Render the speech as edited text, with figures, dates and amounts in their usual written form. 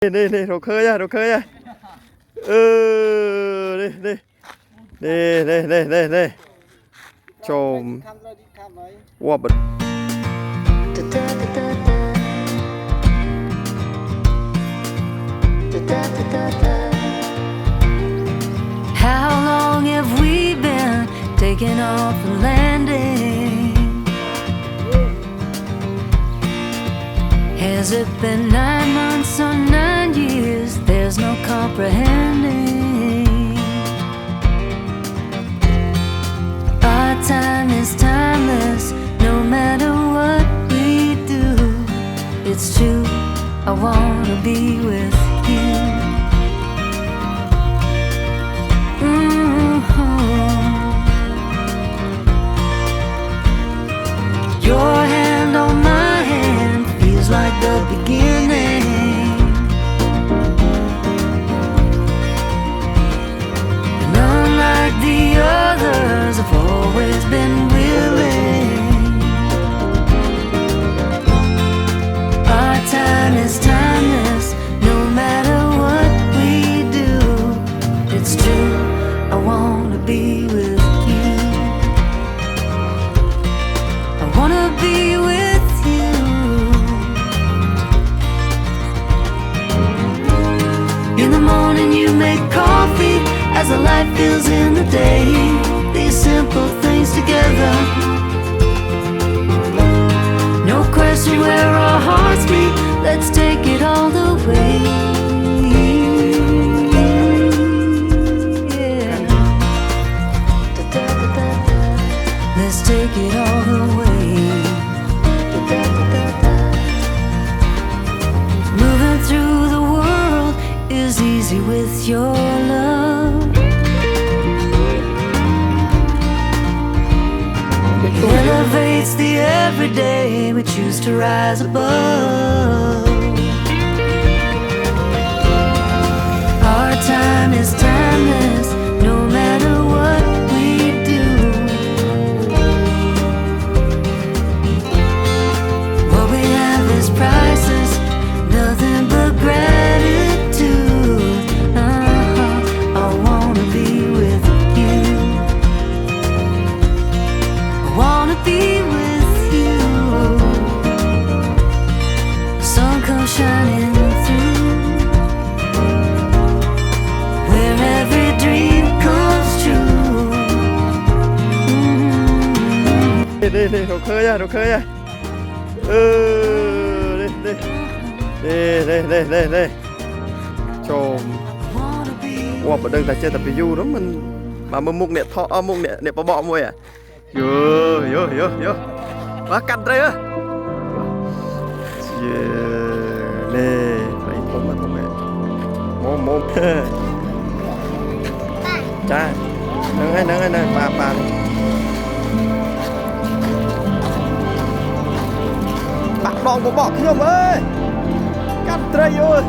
Đây đồ khơi nha. Đây. Chồm. Wow, bật. How long have we been taking off and landing? Has it been 9 months or 9 years? There's no comprehending. Our time is timeless, no matter what we do. It's true, I wanna be with you. Your hand on my hand feels like the beginning, and unlike the others, I've always been willing. Our time is timeless, no matter what we do. It's true, I wanna be with you. I wanna be with you. In the morning you make coffee as the light fills in the day. These simple things together, no question where our hearts meet. Let's take it all the way. Let's take it all the way. Moving through the world is easy with your love. It elevates the everyday, we choose to rise above. Our time is timeless, no matter what we do. What we have is priceless, nothing but gratitude. I wanna be with you. I wanna be with you. Sun comes shining through, where every dream comes true. Đây đồ khơi nha. Đây. Chồm. Wow, bật đừng ta chơi tập view đó mình mà mục nè thọ mục nè bọ môi à. Yo. Quá cắt đây á. Nè, phải thông mẹ. Mồm. Cha. Nâng ấy, bà. Bạn đòn của bọ không ơi. Cắt đây ơi.